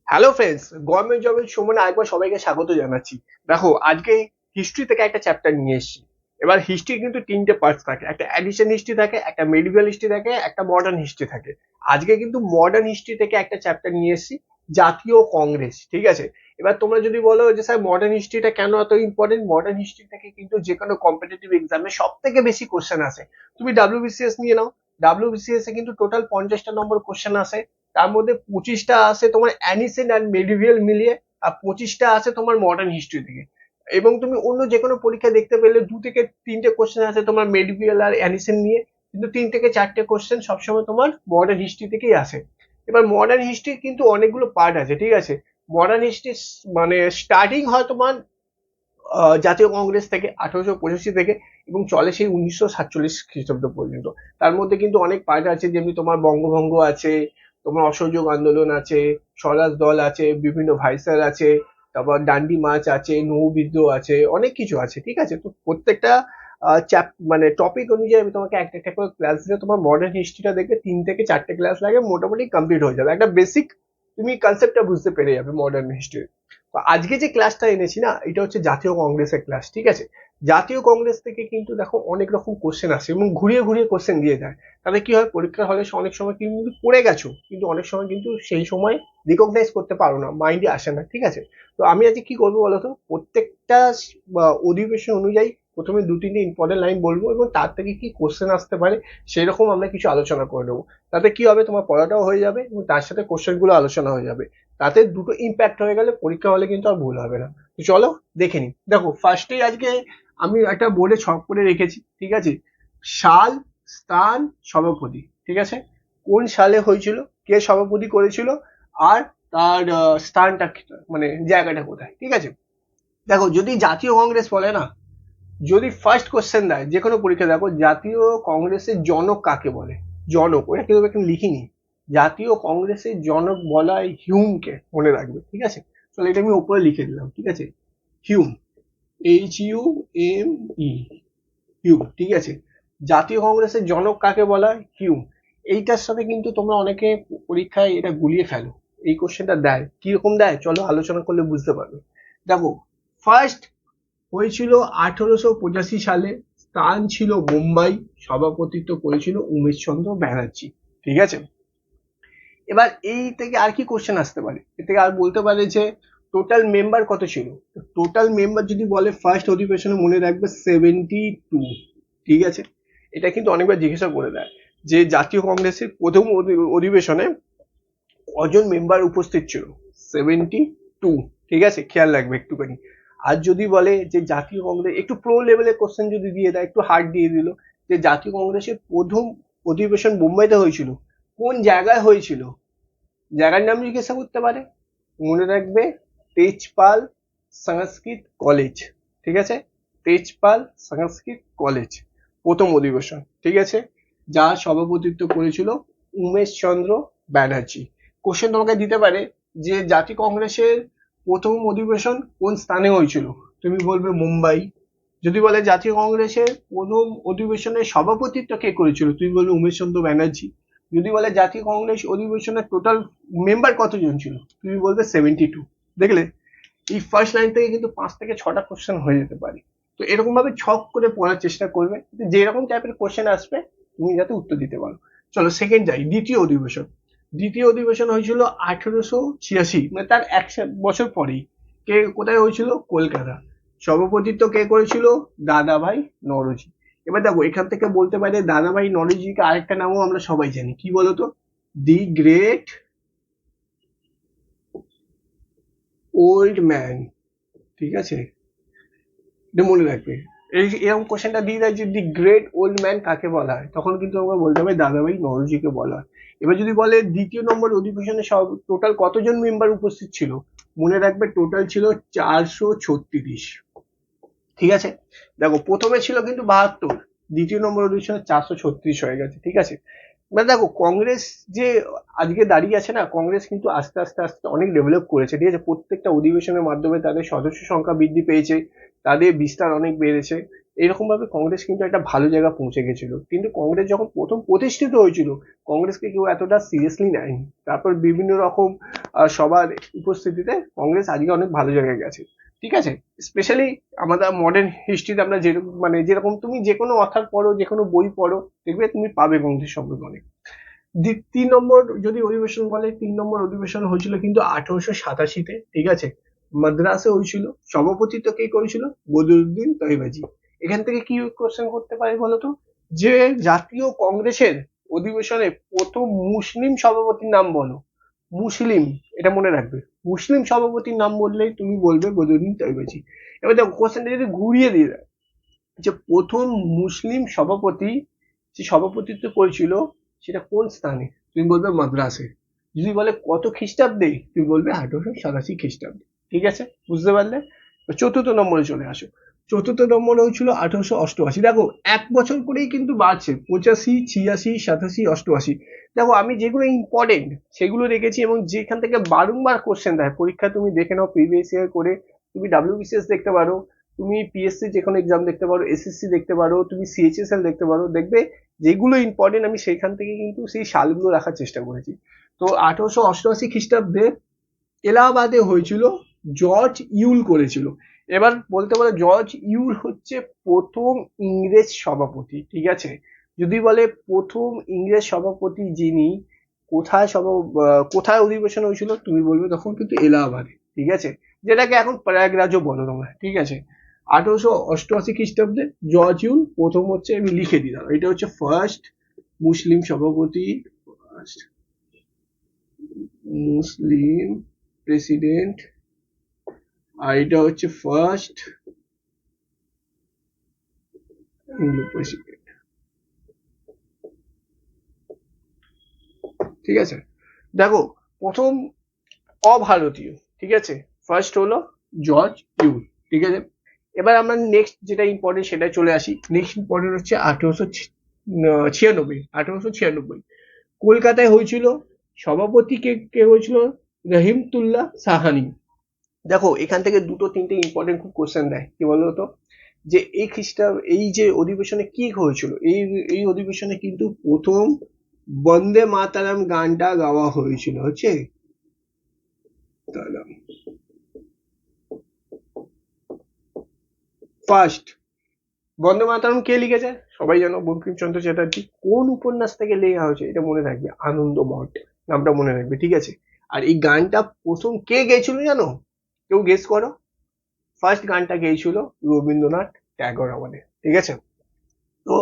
Hello friends, government জবের সম্মানে আরেকবার সবাইকে স্বাগত জানাচ্ছি। দেখো, আজকে হিস্ট্রি থেকে একটা চ্যাপ্টার নিয়ে এসেছি। এবার হিস্ট্রি কিন্তু তিনটে পার্টস থাকে, একটা অ্যাডিশন হিস্ট্রি থাকে, একটা মেডিভেল হিস্ট্রি থাকে, একটা মডার্ন হিস্ট্রি থাকে। আজকে কিন্তু মডার্ন হিস্ট্রি থেকে একটা চ্যাপ্টার নিয়ে এসেছি, জাতীয় কংগ্রেস। ঠিক আছে। এবার তোমরা যদি বলো যে স্যার মডার্ন হিস্ট্রিটা কেন এত ইম্পর্টেন্ট, মডার্ন হিস্ট্রি থেকে কিন্তু যে কোনো কম্পিটিটিভ এক্সামে সব থেকে বেশি কোশ্চেন আসে। তুমি ডাব্লিউবিসিএস নিয়ে নাও, ডাব্লিউবিসিএস এ কিন্তু টোটাল 50টা নম্বর কোশ্চেন আসে। তার মধ্যে 25টা আসে তোমার অ্যানিসেন্ট অ্যান্ড মেডিভিয়াল মিলিয়ে, আর 25টা আসে তোমার মডার্ন হিস্ট্রি থেকে। এবং তুমি অন্য যে কোনো পরীক্ষা দেখতে পেলে 2 থেকে 3টে কোশ্চেন আছে তোমার মেডিভিয়াল আর অ্যানিসেন্ট নিয়ে, কিন্তু 3 থেকে 4টে কোশ্চেন সবসময় তোমার মডার্ন হিস্ট্রি থেকেই আসে। এবার মডার্ন হিস্ট্রি কিন্তু অনেকগুলো পার্ট আছে, ঠিক আছে। মডার্ন হিস্ট্রি মানে স্টার্টিং হয় তোমার জাতীয় কংগ্রেস থেকে 1885 থেকে, এবং চলে সেই 1947 খ্রিস্টাব্দ পর্যন্ত। তার মধ্যে কিন্তু অনেক পার্ট আছে, যেমনি তোমার বঙ্গভঙ্গ আছে, তোমার অসহযোগ আন্দোলন আছে, স্বরাজ দল আছে, বিভিন্ন ভাইসার আছে, তারপর ডান্ডি মার্চ আছে, নৌ বিদ্রোহ আছে, অনেক কিছু আছে। ঠিক আছে, তো প্রত্যেকটা মানে টপিক অনুযায়ী আমি তোমাকে একটা একটা করে ক্লাস দিলে তোমার মডার্ন হিস্ট্রিটা দেখবে 3 থেকে 4টে ক্লাস লাগে, মোটামুটি কমপ্লিট হয়ে যাবে। একটা বেসিক তুমি কনসেপ্টটা বুঝতে পেরে যাবে মডার্ন হিস্ট্রি। তো আজকে যে ক্লাসটা এনেছি না, এটা হচ্ছে জাতীয় কংগ্রেসের ক্লাস। ঠিক আছে। জাতীয় কংগ্রেস থেকে কিন্তু দেখো অনেক রকম কোশ্চেন আসে এবং ঘুরিয়ে ঘুরিয়ে কোশ্চেন দিয়ে দেয়। তাহলে কি হয়, পরীক্ষার হলে অনেক সময় কিন্তু পড়ে গেছো, কিন্তু অনেক সময় কিন্তু সেই সময় রিকগনাইজ করতে পারো না, মাইন্ডে আসে না। ঠিক আছে। তো আমি আজকে কি করবো বলতো, প্রত্যেকটা অধিবেশন অনুযায়ী প্রথমে 2-3টে ইম্পর্টেন্ট লাইন বলবো, এবং তার থেকে কি কোশ্চেন আসতে পারে সেই রকম আমরা কিছু আলোচনা করে নেবো। তাতে কি হবে, তোমার পড়াটাও হয়ে যাবে এবং তার সাথে কোশ্চেন গুলো আলোচনা হয়ে যাবে। তাতে দুটো ইম্প্যাক্ট হয়ে গেলে পরীক্ষা হলে কিন্তু আর ভুল হবে না। তো চলো দেখে নিই। দেখো, ফার্স্টেই আজকে আমি একটা বোর্ডে ছক করে রেখেছি। ঠিক আছে। সাল, স্থান, সভাপতি। ঠিক আছে। কোন সালে হয়েছিল, কে সভাপতি করেছিল, আর তার স্থানটা মানে জায়গাটা কোথায়। ঠিক আছে। দেখো, যদি জাতীয় কংগ্রেস বলে না, যদি ফার্স্ট কোশ্চেন দেয় যে কোনো পরীক্ষা, দেখো জাতীয় কংগ্রেসের জনক কাকে বলে। জনক, ওটা কিন্তু এখানে লিখিনি। জাতীয় কংগ্রেসের জনক বলা হয় হিউমকে, মনে রাখবে। ঠিক আছে। তাহলে এটা আমি উপরে লিখে দিলাম। ঠিক আছে। Hume, HUME, Hume. ঠিক আছে। জাতীয় কংগ্রেসের জনক কাকে বলা হয়, হিউম। এইটার সাথে কিন্তু তোমরা অনেকে পরীক্ষায় এটা গুলিয়ে ফেলো। এই কোশ্চেনটা দেয়, কিরকম দেয় চলো আলোচনা করলে বুঝতে পারবে। দেখো, ফার্স্ট হয়েছিল 1885 সালে, স্থান ছিল মুম্বাই, সভাপতিত্ব করেছিল উমেশচন্দ্র ব্যানার্জি। ঠিক আছে। এবার এই থেকে আর কি কোশ্চেন আসতে পারে, এ থেকে আর বলতে পারে যে টোটাল মেম্বার কত ছিল। টোটাল মেম্বার যদি বলে ফার্স্ট অধিবেশনে, মনে রাখবে 72। ঠিক আছে। এটা কিন্তু অনেকবার জিজ্ঞাসা করে দেয় যে জাতীয় কংগ্রেসের প্রথম অধিবেশনে কজন মেম্বার উপস্থিত ছিল। 72। ঠিক আছে, খেয়াল রাখবে একটুখানি। আর যদি বলে যে জাতীয় কংগ্রেস, একটু প্রো লেভেলের কোশ্চেন যদি দিয়ে দেয়, একটু হার্ড দিয়ে দিল, যে জাতীয় কংগ্রেসের প্রথম অধিবেশন মুম্বাইতে হয়েছিল, কোন জায়গায় হয়েছিল, জায়গার নাম জিজ্ঞাসা করতে পারে। মনে রাখবে, তেজপাল সংস্কৃত কলেজ। ঠিক আছে। তেজপাল সংস্কৃত কলেজ, প্রথম অধিবেশন। ঠিক আছে। যার সভাপতিত্ব করেছিল উমেশ চন্দ্র ব্যানার্জি। কোশ্চেন তোমাকে দিতে পারে যে জাতীয় কংগ্রেসের প্রথম অধিবেশন কোন স্থানে হয়েছিল, তুমি বলবে মুম্বাই। যদি বলে জাতীয় কংগ্রেসের প্রথম অধিবেশনের সভাপতিত্ব কে করেছিল, তুমি বলবে উমেশ চন্দ্র ব্যানার্জি। যদি বলে জাতীয় কংগ্রেস অধিবেশনের টোটাল মেম্বার কতজন ছিল, তুমি বলবে 72। দেখলে, এই ফার্স্ট লাইন থেকে কিন্তু 5 থেকে 6টা কোশ্চেন হয়ে যেতে পারে। তো এরকম ভাবে ছক করে পড়ার চেষ্টা করবে, যেরকম টাইপের কোশ্চেন আসবে তুমি যাতে উত্তর দিতে পারো। চলো সেকেন্ড যাই, দ্বিতীয় অধিবেশন। দ্বিতীয় অধিবেশন হয়েছিল 1886, মানে তার 1 বছর পরেই। কে কোথায় হয়েছিল, কলকাতা। সভাপতিত্ব কে করেছিল, দাদাভাই নওরোজি। এবার দেখো, এখান থেকে বলতে পারে দাদাভাই নওরোজিকে আরেকটা নামও আমরা সবাই জানি, কি বলতো, দি গ্রেট ওল্ড ম্যান। ঠিক আছে, এটা মনে রাখবে। এই এরকম কোশ্চেনটা দিয়ে দেয় যে দি গ্রেট ওল্ড ম্যান কাকে বলা হয়, তখন কিন্তু আমরা বলতে হবে দাদাভাই নওরোজিকে বলা হয়। এবার যদি বলে দ্বিতীয় নম্বর অধিবেশনে সব টোটাল কতজন মেম্বার উপস্থিত ছিল, মনে রাখবে টোটাল ছিল 436। ঠিক আছে। দেখো, প্রথমে ছিল কিন্তু 72, দ্বিতীয় নম্বর অধিবেশনে 436 হয়ে গেছে। ঠিক আছে। মানে দেখো, কংগ্রেস যে আজকে দাঁড়িয়ে আছে না, কংগ্রেস কিন্তু আস্তে আস্তে আস্তে অনেক ডেভেলপ করেছে। ঠিক আছে। প্রত্যেকটা অধিবেশনের মাধ্যমে তাদের সদস্য সংখ্যা বৃদ্ধি পেয়েছে, তাদের বিস্তার অনেক বেড়েছে। এরকম ভাবে কংগ্রেস কিন্তু একটা ভালো জায়গা পৌঁছে গেছিল। কিন্তু কংগ্রেস যখন প্রথম প্রতিষ্ঠিত হয়েছিল, কংগ্রেসকে কেউ এতটা সিরিয়াসলি নেয়নি। তারপর বিভিন্ন রকম সবার উপস্থিতিতে কংগ্রেস আজকে অনেক ভালো জায়গায় গেছে। ঠিক আছে, স্পেশালি আমাদের মডার্ন হিস্ট্রিতে আমরা যেরকম যেরকম তুমি যে কোনো অথার পড়ো, যে কোনো বই পড়ো, দেখবে তুমি পাবে কংগ্রেস সম্পর্কে অনেক। 3 নম্বর যদি অধিবেশন বলে, 3 নম্বর অধিবেশন হয়েছিল কিন্তু 1887-তে। ঠিক আছে, মাদ্রাসে হয়েছিল। সভাপতিত্ব কে করেছিল? বদরুদ্দিন তৈবাজি। এখান থেকে কি কোশ্চেন করতে পারে বলতো, যে জাতীয় কংগ্রেসের অধিবেশনে প্রথম মুসলিম সভাপতির নাম বলো। মুসলিম, এটা মনে রাখবে, মুসলিম সভাপতির নাম বললেই তুমি বলবে বদরুদ্দিন তৈবাজি। এবার দেখো কোশ্চেনটা যদি ঘুরিয়ে দিয়ে দেয়, যে প্রথম মুসলিম সভাপতি যে সভাপতিত্ব করেছিল সেটা কোন স্থানে, তুমি বলবে মাদ্রাসে। যদি বলে কত খ্রিস্টাব্দে, তুমি বলবে 1887 খ্রিস্টাব্দে। ঠিক আছে, বুঝতে পারলে? 4র্থ নম্বরে চলে আসো। 4র্থ নম্বরে হয়েছিল 1888। দেখো 1 বছর করেই কিন্তু বাড়ছে, 85, 86, 87, 88। দেখো আমি যেগুলো ইম্পর্টেন্ট সেগুলো রেখেছি, এবং যেখান থেকে বারংবার কোশ্চেন দেয় পরীক্ষা, তুমি দেখে নাও প্রিভিয়াস ইয়ার করে। তুমি ডাব্লিউবিসিএস দেখতে পারো, তুমি পিএসসি যে কোনো এক্সাম দেখতে পারো, এসএসসি দেখতে পারো, তুমি সিএইচএসএল দেখতে পারো, দেখবে যেগুলো ইম্পর্টেন্ট আমি সেখান থেকে কিন্তু সেই সালগুলো রাখার চেষ্টা করেছি। তো 1888 খ্রিস্টাব্দে এলাহাবাদে হয়েছিল, জর্জ ইউল করেছিল। এবার বলতে পারো জর্জ ইউল হচ্ছে প্রথম ইংরেজ সভাপতি। ঠিক আছে, যদি বলে প্রথম ইংরেজ সভাপতি যিনি কোথায় অধিবেশন হয়েছিল, তুমি বলবে তখন কিন্তু এলাহাবাদে। ঠিক আছে, যেটাকে এখন প্রয়াগরাজও বলো তোমরা। ঠিক আছে, 1888 খ্রিস্টাব্দে জর্জ ইউল প্রথম হচ্ছে, আমি লিখে দিলাম, এটা হচ্ছে ফার্স্ট মুসলিম সভাপতি, ফার্স্ট মুসলিম প্রেসিডেন্ট, আর এটা হচ্ছে ফার্স্ট ইংলো প্রেসিডেন্ট। ঠিক আছে, দেখো প্রথম অভারতীয়, ঠিক আছে, ফার্স্ট হলো জর্জ ইউল। ঠিক আছে, এবার আমরা নেক্সট যেটা ইম্পর্টেন্ট সেটা চলে আসি। নেক্সট ইম্পর্টেন্ট হচ্ছে 1896। কলকাতায় হয়েছিল, সভাপতি কে কে হয়েছিল? রহিমতুল্লাহ সাহানি। দেখো এখান থেকে 2-3টে ইম্পর্টেন্ট খুব কোশ্চেন দেয়, কি বলতো, যে এই যে অধিবেশনে কি হয়েছিল, এই অধিবেশনে কিন্তু প্রথম বন্দে মাতারাম গানটা গাওয়া হয়েছিল, হচ্ছে ফার্স্ট। বন্দে মাতারাম কে লিখেছে? সবাই জানো, বঙ্কিমচন্দ্র চ্যাটার্জি। কোন উপন্যাস থেকে লেখা হয়েছে এটা মনে রাখবে, আনন্দ মঠ নামটা মনে রাখবে। ঠিক আছে, আর এই গানটা প্রথম কে গেয়েছিল জানো? কেউ গেস করো। ফার্স্ট গানটা গেয়েছিল রবীন্দ্রনাথ ট্যাগর আমাদের। ঠিক আছে, তো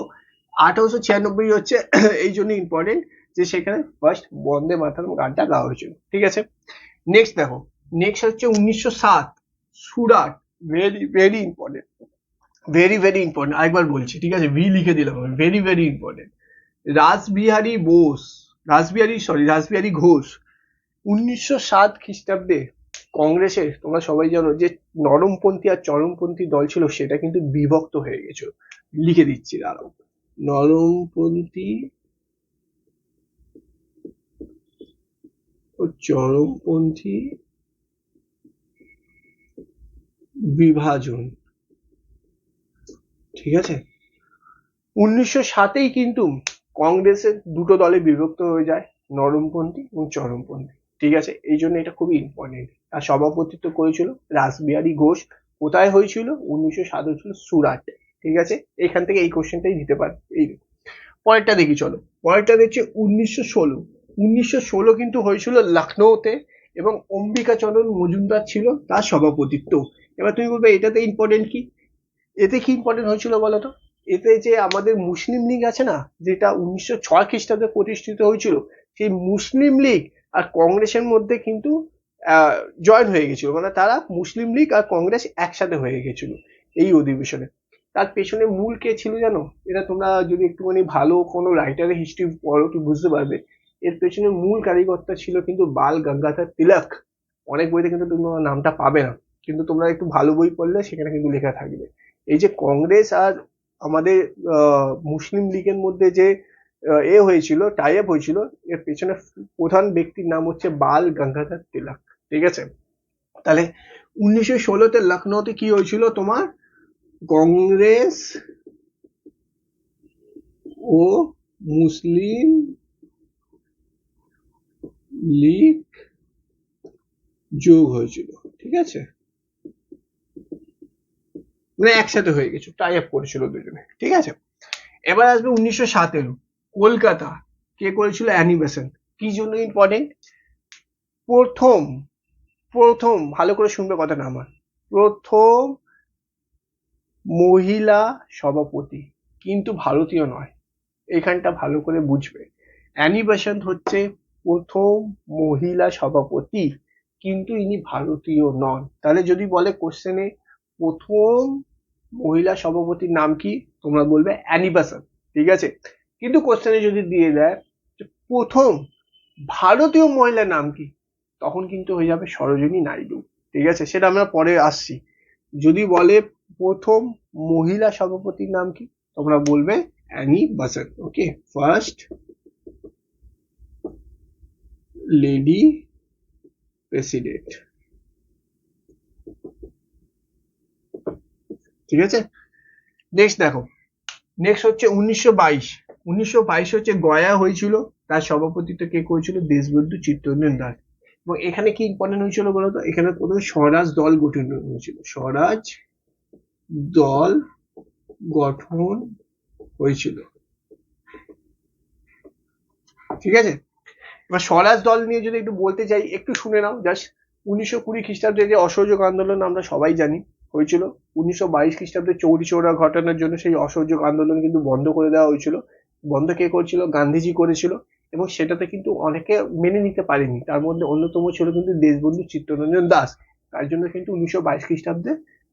1896 হচ্ছে এই জন্য ইম্পর্টেন্ট, যে সেখানে ফার্স্ট বন্দে মাতরম গানটা গাওয়া হয়েছিল। ঠিক আছে, নেক্সট দেখো, নেক্সট হচ্ছে 1907 Surat. Very very important, very very important, আরেকবার বলছি। ঠিক আছে, ভি লিখে দিলাম, very very important. Rashbehari Ghosh 1907 খ্রিস্টাব্দে কংগ্রেসের, তোমরা সবাই জানো যে নরমপন্থী আর চরমপন্থী দল ছিল, সেটা কিন্তু বিভক্ত হয়ে গেছিল। লিখে দিচ্ছি দাঁড়াও, নরমপন্থী ও চরমপন্থী বিভাজন। ঠিক আছে, 1907-এই কিন্তু কংগ্রেসের দুটো দলে বিভক্ত হয়ে যায়, নরমপন্থী এবং চরমপন্থী। ঠিক আছে, এই জন্য এটা খুবই ইম্পর্টেন্ট। আর সভাপতিত্ব করেছিল রাসবিহারী ঘোষ। কোথায় হয়েছিল? 1907 হয়েছিল সুরাট। ঠিক আছে, এখান থেকে এই কোশ্চেনটাই দিতে পারে। এই পরেরটা দেখি, চলো পরেরটা দেখছি 1916। 1916 কিন্তু হয়েছিল লখনৌতে, এবং অম্বিকাচরণ মজুমদার ছিল তার সভাপতিত্ব। এবার তুমি বলবে এটাতে ইম্পর্টেন্ট কি? এতে কি ইম্পর্টেন্ট হয়েছিল বলতো? এতে যে আমাদের মুসলিম লীগ আছে না, যেটা 1906 খ্রিস্টাব্দে প্রতিষ্ঠিত হয়েছিল, সেই মুসলিম লীগ আর কংগ্রেসের মধ্যে কিন্তু জয়েন হয়ে গেছিল, মানে তারা মুসলিম লীগ আর কংগ্রেস একসাথে হয়ে গেছিল এই অধিবেশনে। তার পেছনে মূল কে ছিল জানো? এটা তোমরা যদি একটুখানি ভালো কোনো রাইটারের হিস্ট্রি পড়ো, তুমি বুঝতে পারবে। এর পেছনে মূল কারিগরটা ছিল কিন্তু বাল গঙ্গাধর তিলক। অনেক বইতে কিন্তু তোমরা নামটা পাবে না, কিন্তু তোমরা একটু ভালো বই পড়লে সেখানে কিন্তু লেখা থাকবে। এই যে কংগ্রেস আর আমাদের মুসলিম লীগের মধ্যে যে হয়েছিল, টাই আপ হয়েছিল, এর পেছনে প্রধান ব্যক্তির নাম হচ্ছে বাল গঙ্গাধর তিলক। ঠিক আছে, তাহলে 1916-তে লখনৌতে কি হয়েছিল তোমার? কংগ্রেস ও মুসলিম লীগ যোগ হয়েছিল, ঠিক আছে, মানে একসাথে হয়ে গেছে, টাই আপ করেছিল দুজনে, ঠিক আছে। এবার আসবে 1917, কলকাতা, কে করেছিল? Annie Besant. কি জন্য ইম্পর্টেন্ট? প্রথম প্রথম ভালো করে শুনবে কথাটা আমার, প্রথম মহিলা সভাপতি, কিন্তু ভারতীয় নয়, এখানটা ভালো করে বুঝবে। অ্যানি বেসান্ত হচ্ছে প্রথম মহিলা সভাপতি, কিন্তু ইনি ভারতীয় নন। তাহলে যদি বলে কোশ্চেনে প্রথম মহিলা সভাপতির নাম কি, তোমরা বলবে অ্যানি বেসান্ত, ঠিক আছে। কিন্তু কোশ্চেনে যদি দিয়ে দেয় যে প্রথম ভারতীয় মহিলার নাম কি, তখন কিন্তু হয়ে যাবে সরোজিনী নাইডু, ঠিক আছে, সেটা আমরা পরে আসছি। যদি বলে প্রথম মহিলা সভাপতির নাম কি, তোমরা বলবে অ্যানি বেসান্ত। ওকে, ফার্স্ট লেডি প্রেসিডেন্ট, ঠিক আছে। নেক্সট দেখো, নেক্সট হচ্ছে 1922। 1922 হচ্ছে গয়া হয়েছিল, তার সভাপতিত্ব কে করেছিল? দেশবন্ধু চিত্তরঞ্জন দাস। এবং এখানে কি ইম্পর্টেন্ট হয়েছিল বলতো? এখানে প্রথমে স্বরাজ দল গঠন হয়েছিল, স্বরাজ দল গঠন হয়েছিল, ঠিক আছে। এবার স্বরাজ দল নিয়ে যদি একটু বলতে চাই, একটু শুনে নাও জাস্ট। 1920 খ্রিস্টাব্দে যে অসহযোগ আন্দোলন আমরা সবাই জানি হয়েছিল, 1922 খ্রিস্টাব্দে চৌরি চৌরা ঘটনার জন্য সেই অসহযোগ আন্দোলন কিন্তু বন্ধ করে দেওয়া হয়েছিল। বন্ধ কে করেছিল? গান্ধীজি করেছিল। এবং সেটাতে কিন্তু অনেকে মেনে নিতে পারেনি, তার মধ্যে অন্যতম ছিল কিন্তু দেশবন্ধু চিত্তরঞ্জন দাস। তার জন্য কিন্তু 1922 খ্রিস্টাব্দে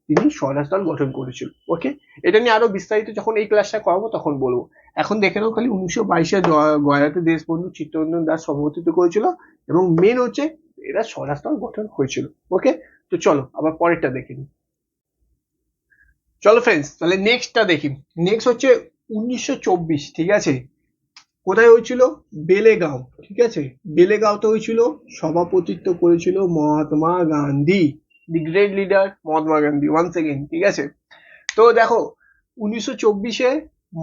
তিনি স্বরাজ দল গঠন করেছিল। ওকে, এটা নিয়ে আরো বিস্তারিত যখন এই ক্লাসটা করাবো তখন বলবো। এখন দেখে নাও খালি 1922-এ গয়াতে দেশবন্ধু চিত্তরঞ্জন দাস সভাপতিত্ব করেছিল, এবং মেন হচ্ছে এরা স্বরাজ দল গঠন হয়েছিল। ওকে, তো চলো আবার পরেরটা দেখে নিই। চলো ফ্রেন্ডস, তাহলে নেক্সটটা দেখি। নেক্সট হচ্ছে 1924, ঠিক আছে। কোথায় হয়েছিল? বেলেগাঁও, ঠিক আছে, বেলেগাঁওতে হয়েছিল। সভাপতিত্ব করেছিল Mahatma Gandhi, the great leader Mahatma Gandhi, once again, ঠিক আছে। তো দেখো, 1924-এ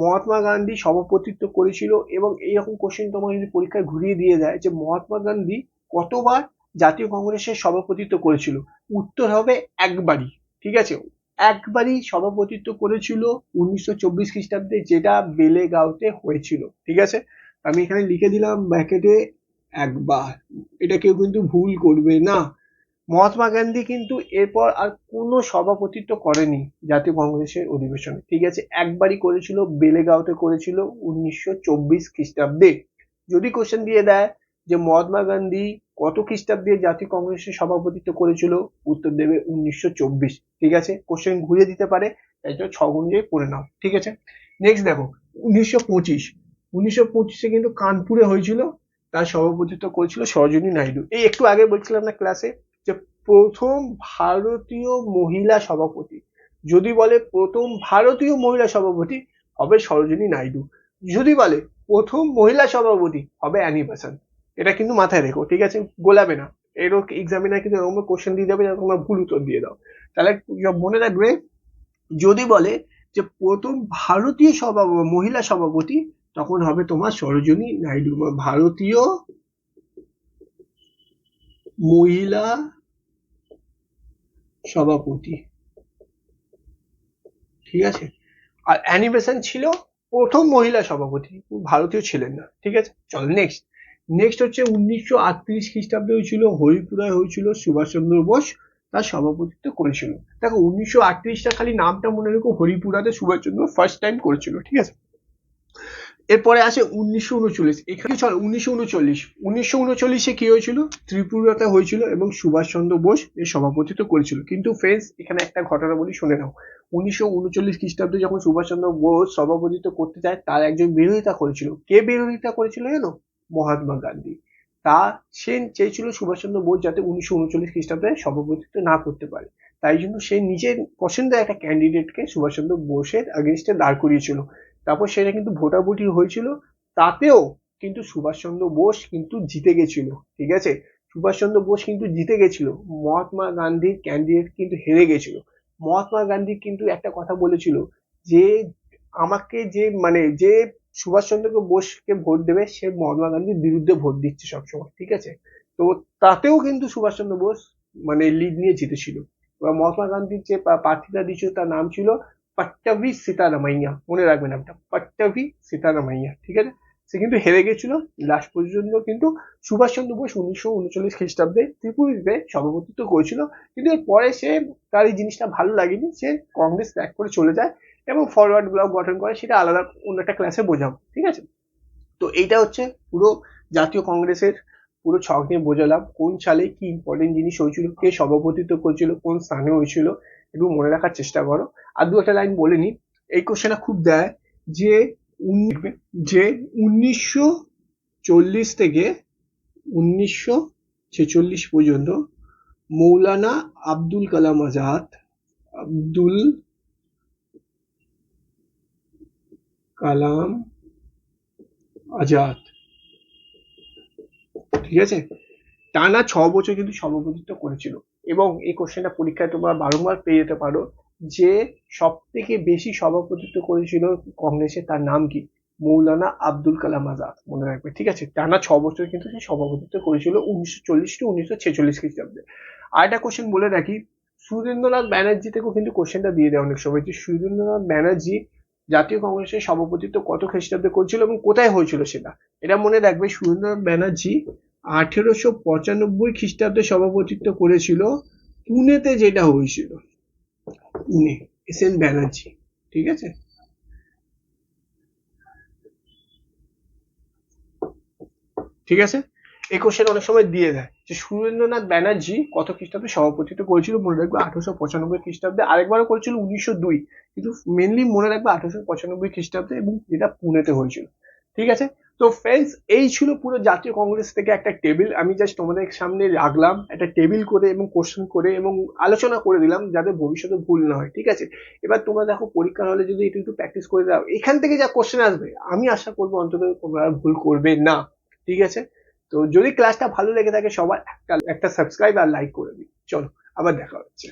মহাত্মা গান্ধী সভাপতিত্ব করেছিল। এবং এইরকম কোশ্চেন তোমাকে যদি পরীক্ষায় ঘুরিয়ে দিয়ে দেয় যে মহাত্মা গান্ধী কতবার জাতীয় কংগ্রেসের সভাপতিত্ব করেছিল, উত্তর হবে একবারই, ঠিক আছে। একবারই সভাপতিত্ব করেছিল 1924 খ্রিস্টাব্দে, যেটা বেলেগাঁওতে হয়েছিল, ঠিক আছে। আমি এখানে লিখে দিলাম ব্র্যাকেটে একবার, এটা কেউ কিন্তু ভুল করবে না। মহাত্মা গান্ধী কিন্তু এরপর আর কোনো সভাপতিত্ব করেনি জাতীয় কংগ্রেসের অধিবেশনে, ঠিক আছে। একবারই করেছিল, বেলেগাঁওতে করেছিল 1924 খ্রিস্টাব্দে। যদি কোশ্চেন দিয়ে দেয় যে মহাত্মা গান্ধী কত খ্রিস্টাব্দে জাতীয় কংগ্রেসের সভাপতিত্ব করেছিল, উত্তর দেবে 1924, ঠিক আছে। কোশ্চেন ঘুরে দিতে পারে, তাই জন্য 6 অনুযায়ী পড়ে নাও, ঠিক আছে। নেক্সট দেখো, 1925। 1925-এ কিন্তু কানপুরে হয়েছিল, তার সভাপতিত্ব করেছিল সরোজিনী নাইডু। এই একটু আগে বলছিলাম না ক্লাসে যে প্রথম ভারতীয় মহিলা সভাপতি, যদি বলে প্রথম ভারতীয় মহিলা সভাপতি, হবে সরোজিনী নাইডু। যদি বলে প্রথম মহিলা সভাপতি, হবে অ্যানি বেসান্ত। এটা কিন্তু মাথায় রেখো, ঠিক আছে, গোলাবে না। এরও এক্সামিনার কিন্তু এরকম কোশ্চেন দিয়ে দেবে যাতে তোমরা ভুল উত্তর দিয়ে দাও। তাহলে মনে রাখবে, যদি বলে যে প্রথম ভারতীয় মহিলা সভাপতি, তখন হবে তোমার সরোজিনী নাইডু, ভারতীয় মহিলা সভাপতি, ঠিক আছে। আর অ্যানি বেসান্ত ছিল প্রথম মহিলা সভাপতি, ভারতীয় ছিলেন না, ঠিক আছে। চল নেক্সট। নেক্সট হচ্ছে 1938 খ্রিস্টাব্দে হয়েছিল, হরিপুরায় হয়েছিল, সুভাষচন্দ্র বোস তার সভাপতিত্ব করেছিল। দেখো 1938টা খালি নামটা মনে রেখো, হরিপুরাতে সুভাষচন্দ্র ফার্স্ট টাইম করেছিল, ঠিক আছে। এরপরে আসে 1939। এখানে চলো 1939। 1939-এ কি হয়েছিল? ত্রিপুরাতে হয়েছিল এবং সুভাষচন্দ্র বোস এর সভাপতিত্ব করেছিল। কিন্তু ফ্রেন্ডস, এখানে একটা ঘটনা বলি, শুনে নাও। 1939 খ্রিস্টাব্দে যখন সুভাষচন্দ্র বোস সভাপতিত্ব করতে চায়, তার একজন বিরোধিতা করেছিল। কে বিরোধিতা করেছিল জানো? মহাত্মা গান্ধী। তা সে চেয়েছিল সুভাষচন্দ্র বোস যাতে 1939 খ্রিস্টাব্দে সভাপতিত্ব না করতে পারে। তাই জন্য সে নিজের পছন্দের একটা ক্যান্ডিডেটকে সুভাষচন্দ্র বোসের আগেনস্টে দাঁড় করিয়েছিল। তারপর সেটা কিন্তু ভোটাভুটি হয়েছিল, তাতেও কিন্তু সুভাষচন্দ্র বোস কিন্তু জিতে গেছিল, ঠিক আছে। সুভাষচন্দ্র বোস কিন্তু জিতে গেছিল, মহাত্মা গান্ধীর ক্যান্ডিডেট কিন্তু হেরে গেছিল। মহাত্মা গান্ধী কিন্তু একটা কথা বলেছিল যে আমাকে যে মানে যে সুভাষচন্দ্র বোসকে ভোট দেবে, সে মহাত্মা গান্ধীর বিরুদ্ধে ভোট দিচ্ছে সবসময়, ঠিক আছে। তো তাতেও কিন্তু সুভাষচন্দ্র বোস মানে লিড নিয়ে জিতেছিল। এবার মহাত্মা গান্ধীর যে প্রার্থীটা দিয়েছিল তার নাম ছিল পট্টাভি সীতারামাইয়া, মনে রাখবেন নামটা, পট্টাভি সীতারামাইয়া, ঠিক আছে। সে কিন্তু হেরে গেছিল লাস্ট পর্যন্ত, কিন্তু সুভাষচন্দ্র বোস 1939 খ্রিস্টাব্দে ত্রিপুরীতে সভাপতিত্ব করেছিল, কিন্তু এরপরে সে তার এই জিনিসটা ভালো লাগেনি, সে কংগ্রেস ত্যাগ করে চলে যায় এবং ফরওয়ার্ড ব্লক গঠন করে, সেটা আলাদা অন্য একটা ক্লাসে বোঝাবো, ঠিক আছে। তো এইটা হচ্ছে পুরো জাতীয় কংগ্রেসের পুরো ছক নিয়ে বোঝালাম, কোন সালে কি ইম্পর্টেন্ট জিনিস হয়েছিল, কে সভাপতিত্ব করেছিল, কোন স্থানে হয়েছিল, একটু মনে রাখার চেষ্টা করো। আর দু একটা লাইন বলে নি, এই কোশ্চেনটা খুব দেয় যে যে 1940 থেকে 1946 পর্যন্ত মৌলানা আব্দুল কালাম আজাদ, আব্দুল কালাম আজাদ, ঠিক আছে, টানা 6 বছর কিন্তু সভাপতিত্ব করেছিল। এবং এই কোশ্চেনটা পরীক্ষায় তোমরা বারংবার পেয়ে যেতে পারো, যে সব থেকে বেশি সভাপতিত্ব করেছিল কংগ্রেসে, তার নাম কি? মৌলানা আব্দুল কালাম আজাদ, মনে রাখবে, ঠিক আছে। টানা 6 বছর কিন্তু সে সভাপতিত্ব করেছিল 1940 টু 1946 খ্রিস্টাব্দে। আর একটা কোশ্চেন বলে রাখি, সুরেন্দ্রনাথ ব্যানার্জি থেকেও কিন্তু কোশ্চেনটা দিয়ে দেয় অনেক সময়, যে সুরেন্দ্রনাথ ব্যানার্জি জাতীয় কংগ্রেসের সভাপতিত্ব কত খ্রিস্টাব্দে করেছিল এবং কোথায় হয়েছিল সেটা। এটা মনে রাখবে, সুরেন্দ্রনাথ ব্যানার্জি 1895 খ্রিস্টাব্দে সভাপতিত্ব করেছিল পুনেতে, যেটা হয়েছিল পুনে, এস এন ব্যানার্জি, ঠিক আছে। ঠিক আছে, এই কোশ্চেন অনেক সময় দিয়ে দেয় যে সুরেন্দ্রনাথ ব্যানার্জি কত খ্রিস্টাব্দে সভাপতিত্ব করেছিল, মনে রাখবে 1895 খ্রিস্টাব্দে, আরেকবারও করেছিল 1902, কিন্তু মেনলি মনে রাখবে 1895 খ্রিস্টাব্দে, এবং যেটা পুনেতে হয়েছিল, ঠিক আছে। তো ফ্রেন্ডস, এই ছিল পুরো জাতীয় কংগ্রেস থেকে একটা টেবিল, আমি জাস্ট তোমাদের সামনে রাখলাম একটা টেবিল করে এবং কোশ্চেন করে এবং আলোচনা করে দিলাম, যাতে ভবিষ্যতে ভুল না হয়, ঠিক আছে। এবার তোমরা দেখো পরীক্ষার হলে যদি একটু প্র্যাকটিস করে দাও, এখান থেকে যা কোশ্চেন আসবে আমি আশা করবো অন্তত তোমরা ভুল করবে না, ঠিক আছে। তো যদি ক্লাসটা ভালো লেগে থাকে সবার একটা সাবস্ক্রাইব আর লাইক করে দিই। চলো, আবার দেখা হচ্ছে।